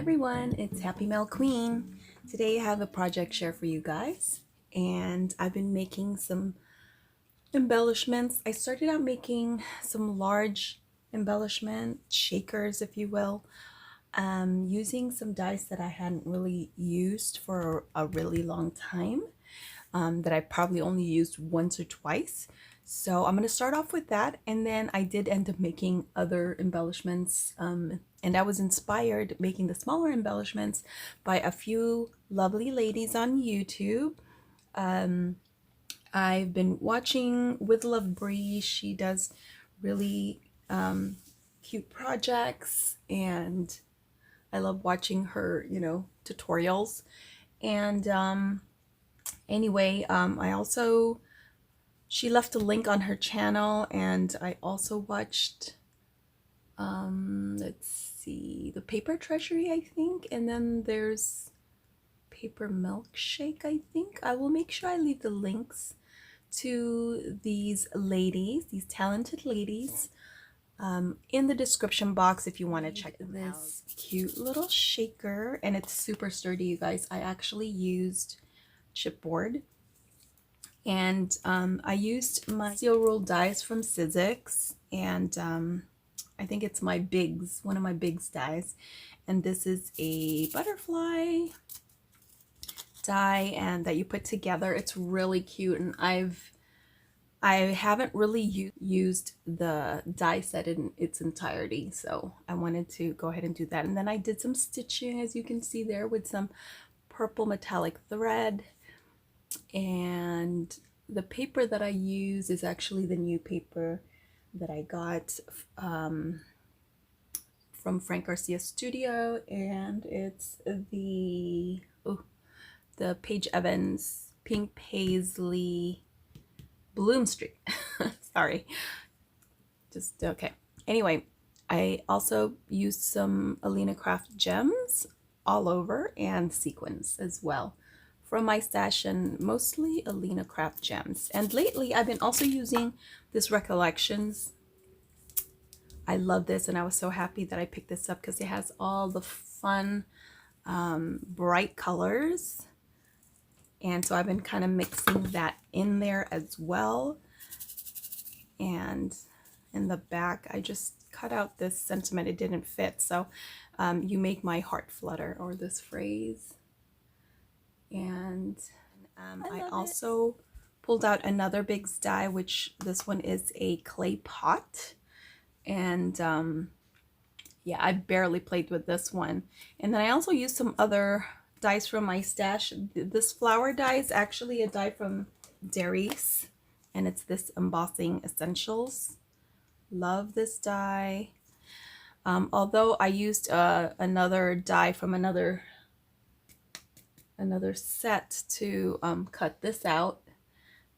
everyone, it's Happymailqueen. Today I have a project share for you guys, and I've been making some embellishments. I started out making some large embellishment shakers, if you will, using some dies that I hadn't really used for a really long time, that I probably only used once or twice. So I'm going to start off with that, and then I did end up making other embellishments, and I was inspired making the smaller embellishments by a few lovely ladies on YouTube. I've been watching WithLoveBre. She does really cute projects, and I love watching her, tutorials. And anyway, she left a link on her channel, and I also watched, let's see, ThePaperTreasury, I think, and then there's Paper Milkshake, I think. I will make sure I leave the links to these ladies, these talented ladies, in the description box if you want to check this cute little shaker. And it's super sturdy, you guys. I actually used chipboard, and I used my steel rule dies from Sizzix, and I think it's my Bigs, one of my Bigs dies, and this is a butterfly die and that you put together. It's really cute, and I haven't really used the die set in its entirety, so I wanted to go ahead and do that. And then I did some stitching, as you can see there, with some purple metallic thread. And the paper that I use is actually the new paper that I got from Frank Garcia Studio, and it's the Paige Evans Pink Paisley Bloom Street. Sorry, just okay. Anyway, I also used some Alina Craft gems all over, and sequins as well from my stash, and mostly Alina Craft gems. And lately I've been also using this Recollections. I love this, and I was so happy that I picked this up because it has all the fun bright colors, and so I've been kind of mixing that in there as well. And in the back I just cut out this sentiment. It didn't fit, so you make my heart flutter, or this phrase. And I also pulled out another Bigs die, which this one is a clay pot, and yeah, I barely played with this one. And then I also used some other dies from my stash. This flower die is actually a die from Darice, and it's this Embossing Essentials. Love this die. Although I used another die from another set to cut this out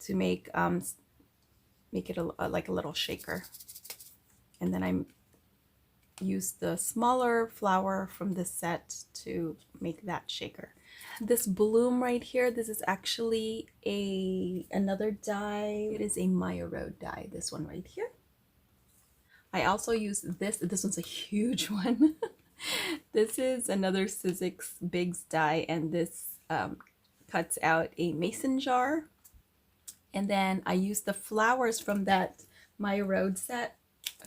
to make it like a little shaker. And then I used the smaller flower from this set to make that shaker. This bloom right here, this is actually another die. It is a Maya Road die, this one right here. I also use this one's a huge one. This is another Sizzix Bigs die, and this cuts out a mason jar. And then I used the flowers from that Maya Road set,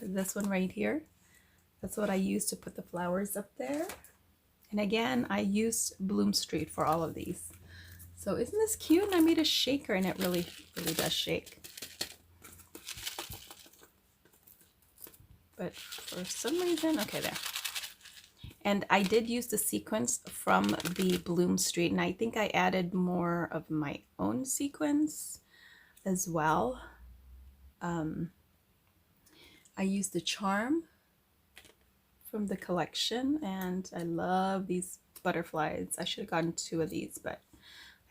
this one right here. That's what I used to put the flowers up there. And again, I used Bloom Street for all of these. So isn't this cute? And I made a shaker, and it really does shake. But for some reason, okay, there. And I did use the sequins from the Bloom Street, and I think I added more of my own sequins as well. I used the charm from the collection, and I love these butterflies. I should have gotten 2 of these, but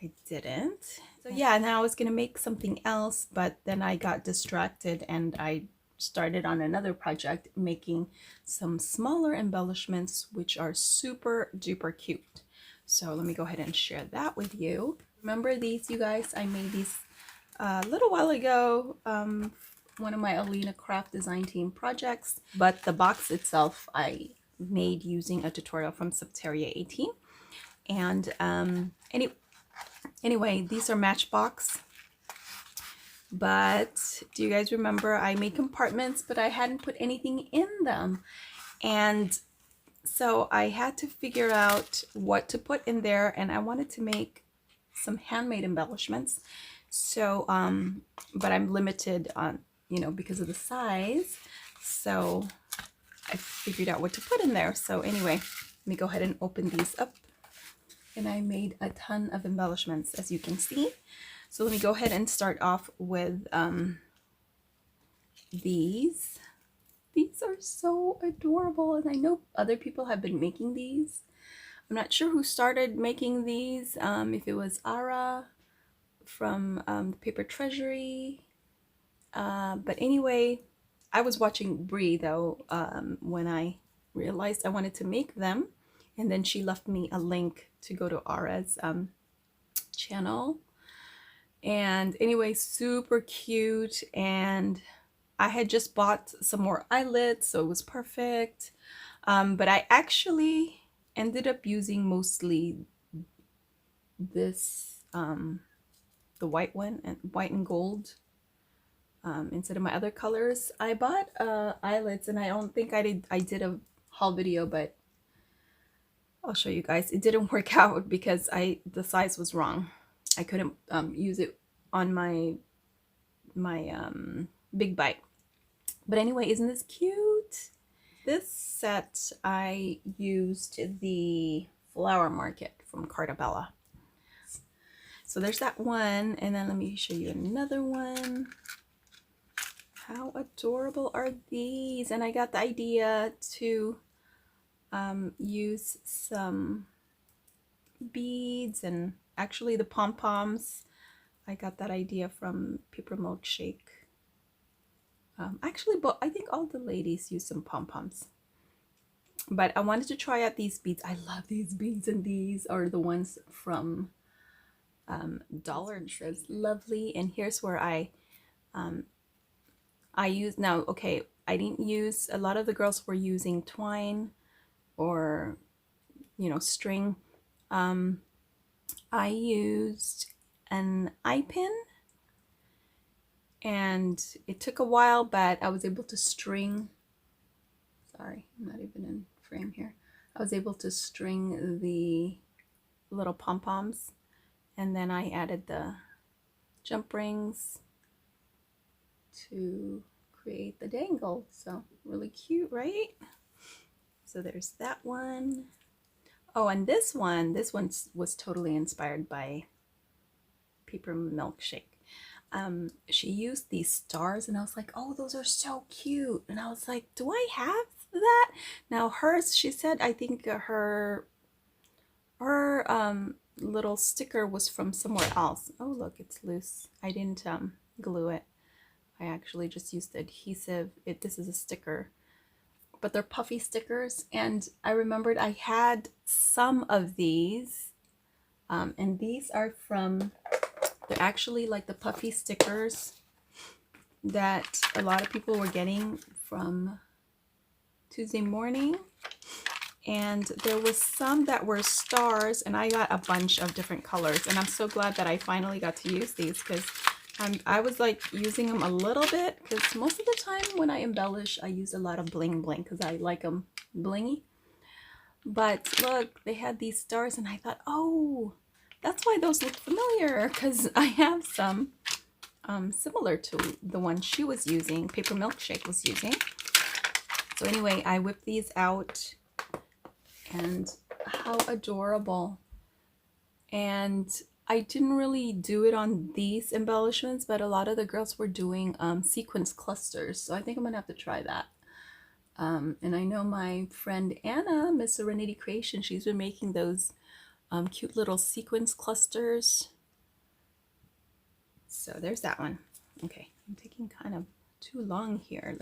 I didn't. So yeah, now I was gonna make something else, but then I got distracted, and I started on another project making some smaller embellishments, which are super duper cute. So let me go ahead and share that with you. Remember these, you guys? I made these a little while ago, one of my Alina Craft design team projects, but the box itself I made using a tutorial from Subteria 18. And anyway, these are Matchbox. But do you guys remember I made compartments, but I hadn't put anything in them? And so I had to figure out what to put in there, and I wanted to make some handmade embellishments. So, but I'm limited on, you know, because of the size. So I figured out what to put in there. So anyway, let me go ahead and open these up. And I made a ton of embellishments, as you can see. So let me go ahead and start off with these. These are so adorable, and I know other people have been making these. I'm not sure who started making these, if it was Ara from ThePaperTreasury. But anyway, I was watching Brie though when I realized I wanted to make them, and then she left me a link to go to Ara's channel. And anyway, super cute, and I had just bought some more eyelets, so it was perfect. But I actually ended up using mostly this, the white one, and white and gold, instead of my other colors. I bought eyelets, and I don't think I did a haul video, but I'll show you guys. It didn't work out because the size was wrong. I couldn't use it on my big bite. But anyway, isn't this cute? This set I used the Flower Market from Cartabella. So there's that one, and then let me show you another one. How adorable are these? And I got the idea to use some beads, and actually the pom-poms, I got that idea from Paper Milkshake. Actually, but I think all the ladies use some pom-poms. But I wanted to try out these beads. I love these beads, and these are the ones from Dollar Tree. Lovely. And here's where I use, now, okay, I didn't use, a lot of the girls were using twine or, you know, string. I used an eye pin, and it took a while, but I was able to string, sorry, I'm not even in frame here. I was able to string the little pom-poms, and then I added the jump rings to create the dangle. So really cute, right? So there's that one. Oh, and this one was totally inspired by Paper Milkshake. She used these stars, and I was like, oh, those are so cute. And I was like, do I have that? Now hers, she said, I think her little sticker was from somewhere else. Oh, look, it's loose. I didn't glue it. I actually just used the adhesive. This is a sticker, but they're puffy stickers. And I remembered I had some of these, and these are from, they're actually like the puffy stickers that a lot of people were getting from Tuesday Morning. And there was some that were stars, and I got a bunch of different colors, and I'm so glad that I finally got to use these, because I was like using them a little bit, because most of the time when I embellish, I use a lot of bling bling because I like them blingy. But look, they had these stars, and I thought, oh, that's why those look familiar, because I have some similar to the one she was using, Paper Milkshake was using. So anyway, I whipped these out, and how adorable. And I didn't really do it on these embellishments, but a lot of the girls were doing sequence clusters, so I think I'm gonna have to try that. And I know my friend Anna, Miss Serenity Creation, she's been making those cute little sequence clusters. So there's that one. Okay, I'm taking kind of too long here.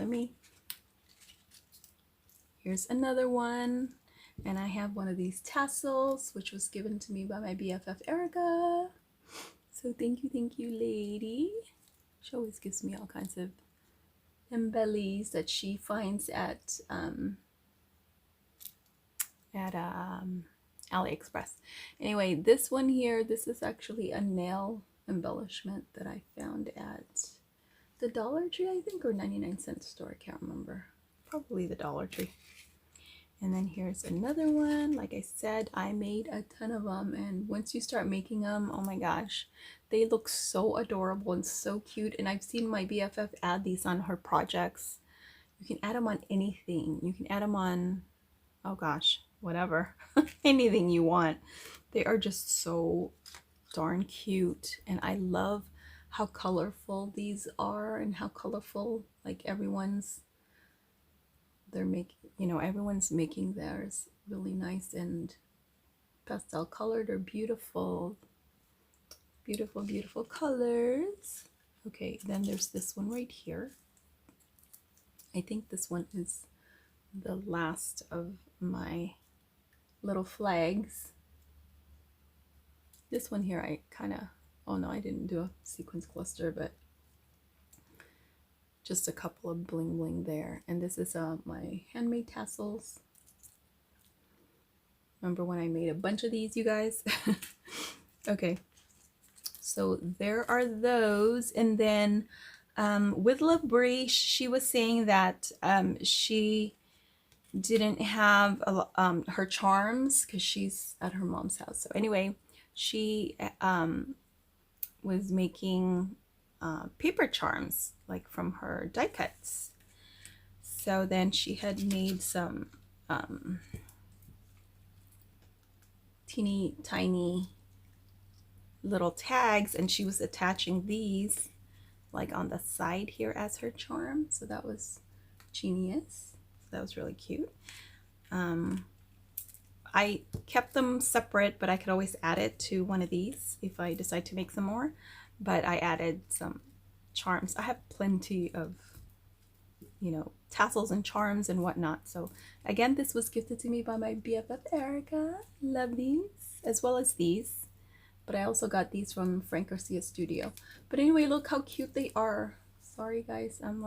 Here's another one. And I have one of these tassels, which was given to me by my BFF Erica. So thank you, lady. She always gives me all kinds of embellies that she finds at at AliExpress. Anyway, this one here, this is actually a nail embellishment that I found at the Dollar Tree, I think, or 99-cent store. I can't remember. Probably the Dollar Tree. And then here's another one. Like I said, I made a ton of them, and once you start making them, oh my gosh, they look so adorable and so cute. And I've seen my BFF add these on her projects. You can add them on anything. You can add them on, oh gosh, whatever, anything you want. They are just so darn cute, and I love how colorful these are and how colorful, like, everyone's making theirs really nice and pastel colored or beautiful, beautiful, beautiful colors. Okay, then there's this one right here. I think this one is the last of my little flags. This one here, I kind of, oh no, I didn't do a sequence cluster, but just a couple of bling bling there. And this is my handmade tassels. Remember when I made a bunch of these, you guys? Okay, so there are those. And then WithLoveBre, she was saying that she didn't have her charms because she's at her mom's house. So anyway, she was making paper charms, like from her die cuts. So then she had made some teeny tiny little tags, and she was attaching these like on the side here as her charm. So that was genius. So that was really cute. I kept them separate, but I could always add it to one of these if I decide to make some more. But I added some charms. I have plenty of, tassels and charms and whatnot. So again, this was gifted to me by my BFF Erica. Love these, as well as these. But I also got these from Frank Garcia Studio. But anyway, look how cute they are. Sorry guys, I'm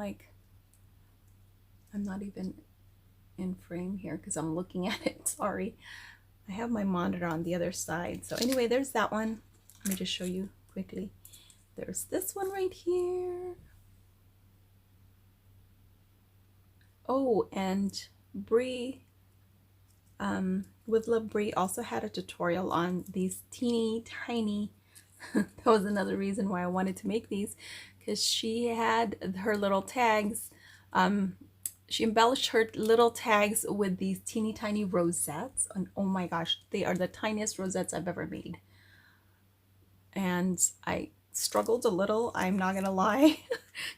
not even in frame here because I'm looking at it. Sorry. I have my monitor on the other side. So anyway, there's that one. Let me just show you quickly. There's this one right here. Oh, and Brie, WithLoveBre also had a tutorial on these teeny tiny, that was another reason why I wanted to make these, because she had her little tags. She embellished her little tags with these teeny tiny rosettes, and oh my gosh, they are the tiniest rosettes I've ever made. And I struggled a little, I'm not gonna lie,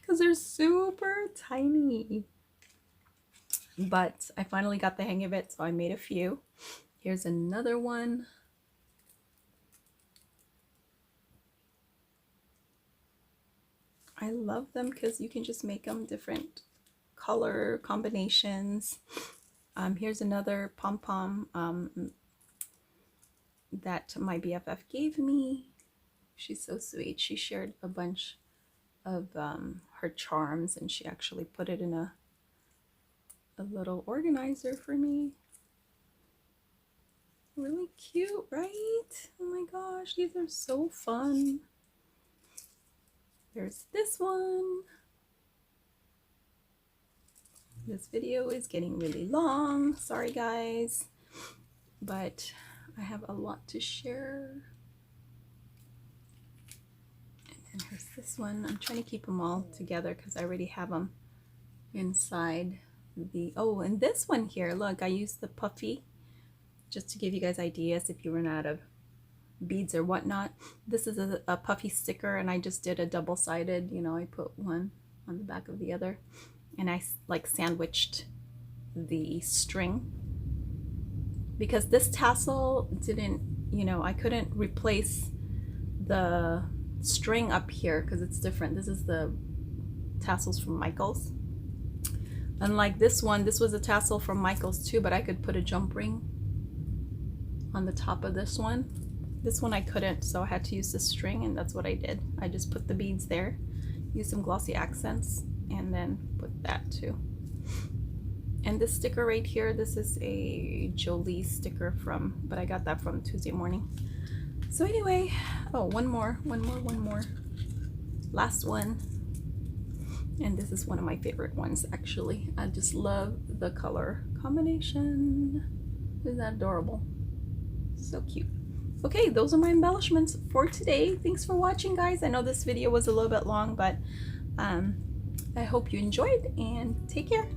because they're super tiny. But I finally got the hang of it, so I made a few. Here's another one. I love them because you can just make them different color combinations. Here's another pom-pom that my BFF gave me. She's so sweet. She shared a bunch of her charms, and she actually put it in a little organizer for me. Really cute, right? Oh my gosh, these are so fun. There's this one. This video is getting really long. Sorry guys, but I have a lot to share. And then here's this one. I'm trying to keep them all together because I already have them inside the, oh, and this one here, look, I used the puffy just to give you guys ideas if you run out of beads or whatnot. This is a puffy sticker, and I just did a double-sided, I put one on the back of the other, and I like sandwiched the string because this tassel didn't, I couldn't replace the string up here because it's different. This is the tassels from Michaels. Unlike this one, this was a tassel from Michaels too, but I could put a jump ring on the top of this one. This one I couldn't, so I had to use the string, and that's what I did. I just put the beads there, used some glossy accents, and then put that too. And this sticker right here, this is a Jolie sticker but I got that from Tuesday morning. So anyway, oh, one more. Last one. And this is one of my favorite ones, actually. I just love the color combination. Isn't that adorable? So cute. Okay, those are my embellishments for today. Thanks for watching, guys. I know this video was a little bit long, but I hope you enjoyed, and take care.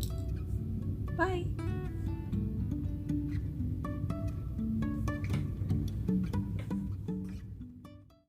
Bye.